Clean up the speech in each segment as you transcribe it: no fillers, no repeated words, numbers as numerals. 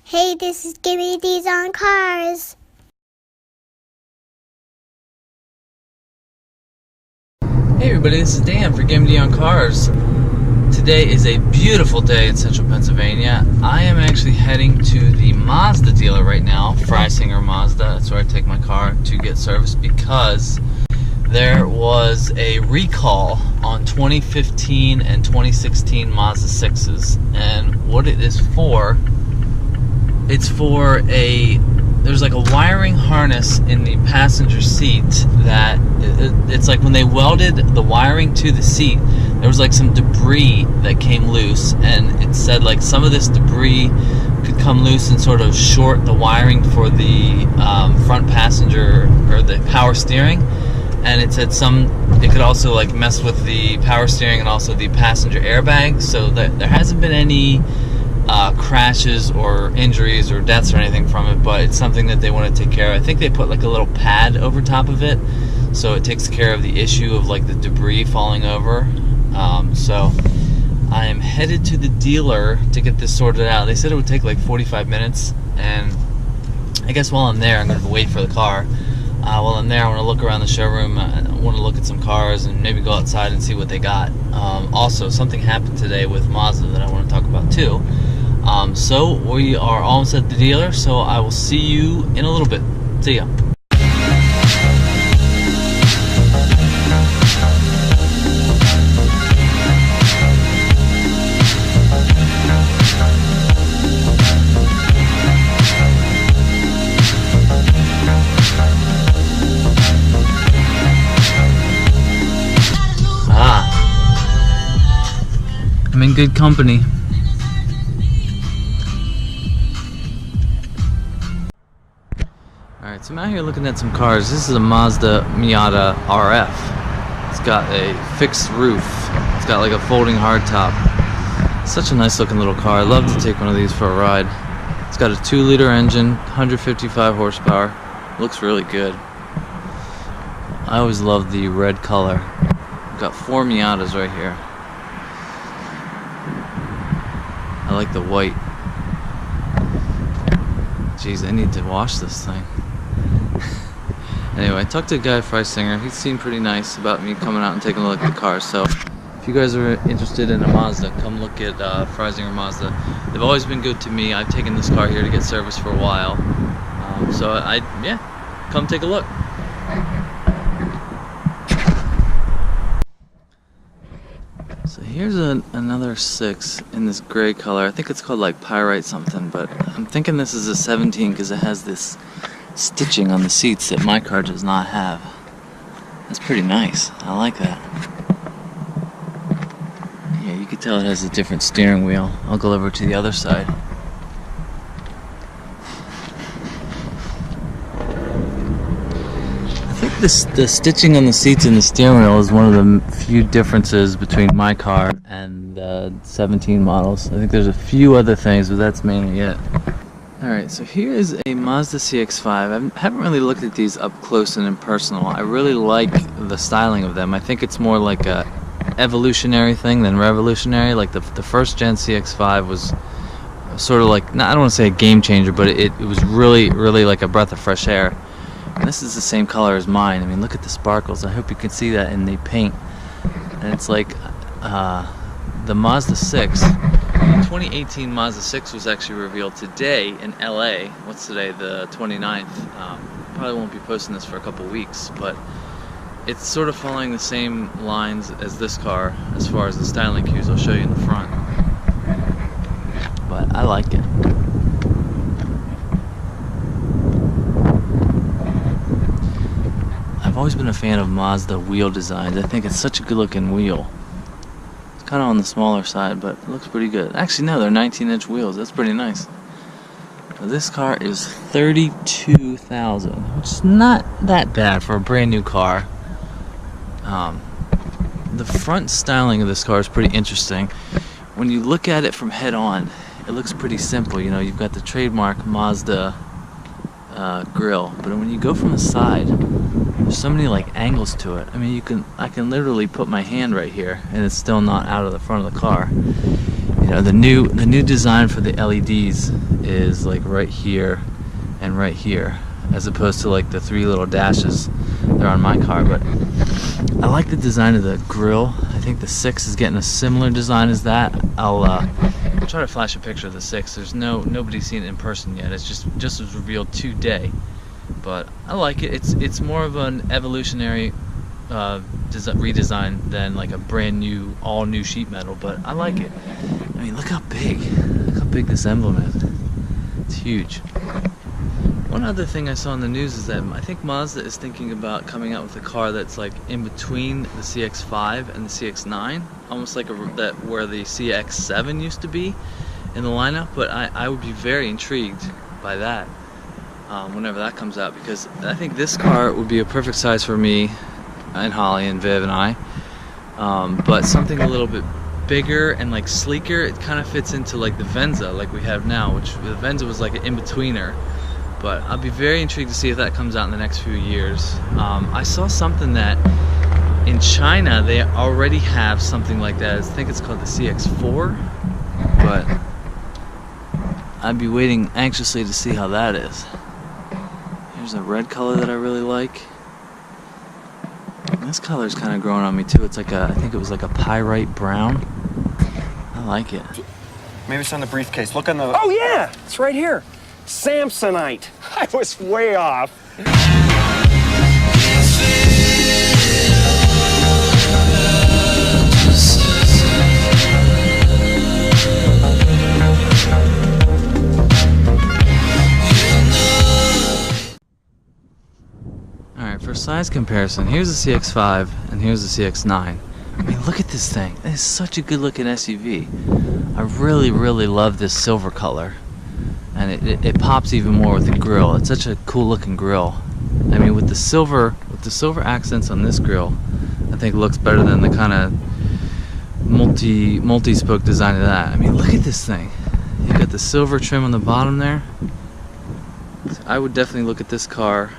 Hey, this is GemmyD's on Cars. Hey everybody, this is Dan for GemmyD on Cars. Today is a beautiful day in central Pennsylvania. I am actually heading to the Mazda dealer right now, Freisinger Mazda. That's where I take my car to get serviced because there was a recall on 2015 and 2016 Mazda 6s. And what it is for, it's for there's like a wiring harness in the passenger seat that it's like when they welded the wiring to the seat, there was like some debris that came loose, and it said like some of this debris could come loose and sort of short the wiring for the front passenger or the power steering. And it said it could also like mess with the power steering and also the passenger airbag. So that there hasn't been any crashes or injuries or deaths or anything from it, but it's something that they want to take care of. I think they put like a little pad over top of it, so it takes care of the issue of like the debris falling over. So I am headed to the dealer to get this sorted out. They said it would take like 45 minutes, and I guess while I'm there, I'm going to wait for the car. While I'm there, I want to look around the showroom. I want to look at some cars and maybe go outside and see what they got. Also, something happened today with Mazda that I want to talk about too. So we are almost at the dealer, so I will see you in a little bit. See ya. I'm in good company. Alright, so I'm out here looking at some cars. This is a Mazda Miata RF. It's got a fixed roof. It's got like a folding hardtop. Such a nice looking little car. I'd love to take one of these for a ride. It's got a 2-liter engine, 155 horsepower. Looks really good. I always love the red color. We've got 4 Miatas right here. I like the white. Jeez, I need to wash this thing. Anyway, I talked to a guy, Freisinger. He seemed pretty nice about me coming out and taking a look at the car. So, if you guys are interested in a Mazda, come look at Freisinger Mazda. They've always been good to me. I've taken this car here to get service for a while. Yeah, come take a look. So here's another 6 in this gray color. I think it's called like pyrite something, but I'm thinking this is a 17 because it has this stitching on the seats that my car does not have. That's pretty nice. I like that. Yeah, you can tell it has a different steering wheel. I'll go over to the other side. I think the stitching on the seats and the steering wheel is one of the few differences between my car and the 17 models. I think there's a few other things, but that's mainly it. Alright, so here is a Mazda CX-5. I haven't really looked at these up close and impersonal. I really like the styling of them. I think it's more like a evolutionary thing than revolutionary. Like the first gen CX-5 was sort of like, I don't want to say a game changer, but it was really, really like a breath of fresh air. And this is the same color as mine. I mean, look at the sparkles. I hope you can see that in the paint. And it's like the Mazda 6. The 2018 Mazda 6 was actually revealed today in LA. What's today? The 29th. Probably won't be posting this for a couple weeks, but it's sort of following the same lines as this car as far as the styling cues. I'll show you in the front. But I like it. I've always been a fan of Mazda wheel designs. I think it's such a good looking wheel. It's kind of on the smaller side, but it looks pretty good. Actually, no, they're 19-inch wheels. That's pretty nice. Now, this car is $32,000, which is not that bad for a brand new car. The front styling of this car is pretty interesting. When you look at it from head on, it looks pretty simple. You know, you've got the trademark Mazda grill, but when you go from the side, There's so many like angles to it. I mean, I can literally put my hand right here and it's still not out of the front of the car. You know, the new design for the LEDs is like right here and right here, as opposed to like the 3 little dashes that are on my car. But I like the design of the grille. I think the 6 is getting a similar design as that. I'll try to flash a picture of the 6. There's nobody's seen it in person yet. It's just was revealed today. But I like it. It's more of an evolutionary redesign than like a brand new, all new sheet metal. But I like it. I mean, look how big this emblem is. It's huge. One other thing I saw in the news is that I think Mazda is thinking about coming out with a car that's like in between the CX-5 and the CX-9, almost like where the CX-7 used to be in the lineup. But I would be very intrigued by that whenever that comes out, because I think this car would be a perfect size for me and Holly and Viv and I. But something a little bit bigger and like sleeker. It kind of fits into like the Venza like we have now, which the Venza was like an in-betweener. But I'll be very intrigued to see if that comes out in the next few years. I saw something that in China they already have something like that. I think it's called the CX-4, but I'd be waiting anxiously to see how that is. Here's a red color that I really like. This color's kind of growing on me too. It's like I think it was like a pyrite brown. I like it. Maybe it's on the briefcase. Look on the... Oh, yeah! It's right here. Samsonite. I was way off. Alright, for size comparison, here's the CX-5 and here's the CX-9. I mean, look at this thing. It's such a good looking SUV. I really, really love this silver color. And it pops even more with the grille. It's such a cool looking grille. I mean, with the silver accents on this grille, I think it looks better than the kind of multi-spoke design of that. I mean, look at this thing. You got the silver trim on the bottom there. I would definitely look at this car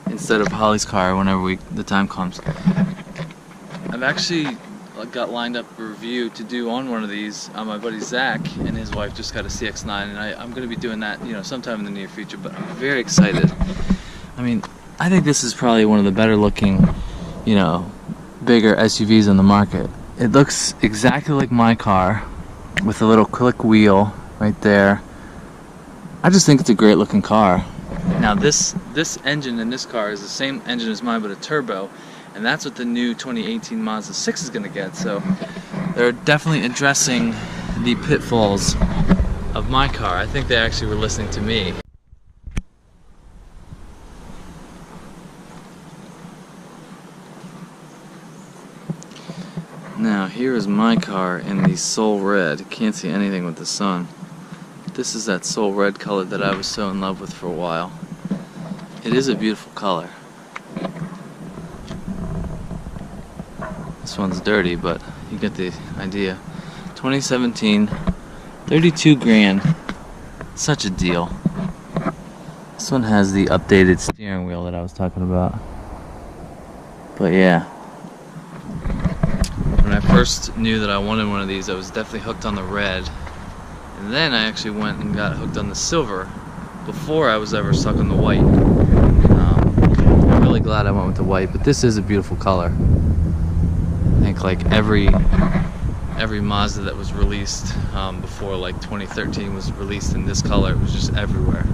instead of Holly's car whenever the time comes. I've actually got lined up a review to do on one of these. My buddy Zach and his wife just got a CX-9, and I'm going to be doing that, you know, sometime in the near future. But I'm very excited. I mean, I think this is probably one of the better looking, you know, bigger SUVs on the market. It looks exactly like my car with a little click wheel right there. I just think it's a great looking car. Now this engine in this car is the same engine as mine, but a turbo. And that's what the new 2018 Mazda 6 is going to get. So they're definitely addressing the pitfalls of my car. I think they actually were listening to me. Now here is my car in the soul red. You can't see anything with the sun. This is that soul red color that I was so in love with for a while. It is a beautiful color. This one's dirty, but you get the idea. 2017, 32 grand. Such a deal. This one has the updated steering wheel that I was talking about. But yeah. When I first knew that I wanted one of these, I was definitely hooked on the red. And then I actually went and got hooked on the silver before I was ever stuck on the white. I'm really glad I went with the white, but this is a beautiful color. I think like every Mazda that was released before like 2013 was released in this color. It was just everywhere.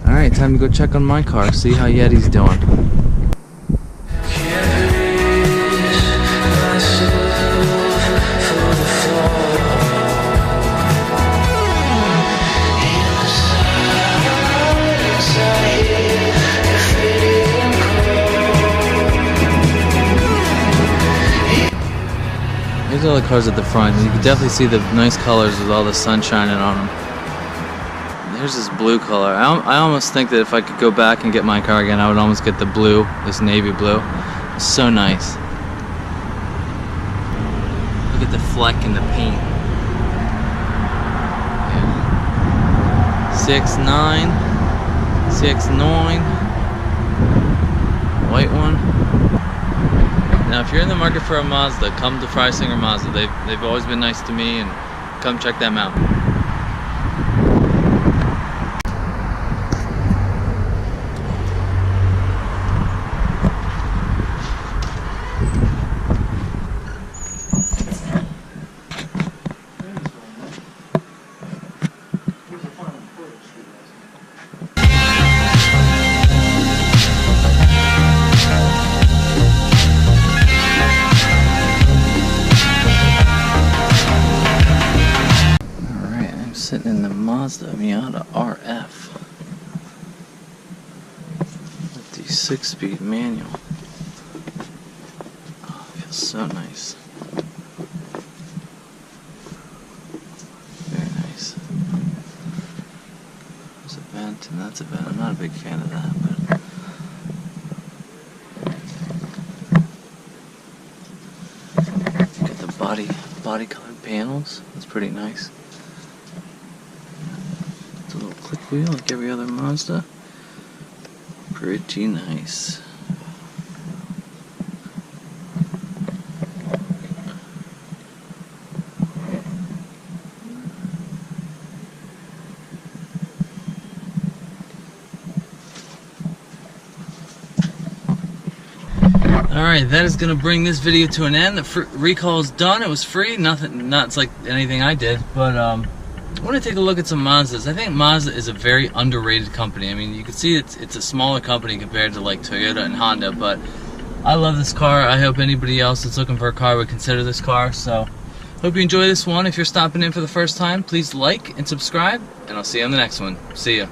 Alright, time to go check on my car, see how Yeti's doing. Here's all the cars at the front. You can definitely see the nice colors with all the sun shining on them. Here's this blue color. I almost think that if I could go back and get my car again, I would almost get the blue, this navy blue. It's so nice. Look at the fleck in the paint. Yeah. 6.9. CX-9, white one. Now, if you're in the market for a Mazda, come to Freisinger Mazda. They've always been nice to me, and come check them out. Sitting in the Mazda Miata RF with the 6-speed manual. Oh, it feels so nice. Very nice. There's a vent and that's a vent. I'm not a big fan of that, but got the body colored panels. That's pretty nice. A little click wheel like every other Mazda. Pretty nice. Alright, that is going to bring this video to an end. The recall is done. It was free. Nothing, not like anything I did, but I want to take a look at some Mazdas. I think Mazda is a very underrated company. I mean, you can see it's a smaller company compared to like Toyota and Honda, but I love this car. I hope anybody else that's looking for a car would consider this car. So, hope you enjoy this one. If you're stopping in for the first time, please like and subscribe, and I'll see you on the next one. See ya.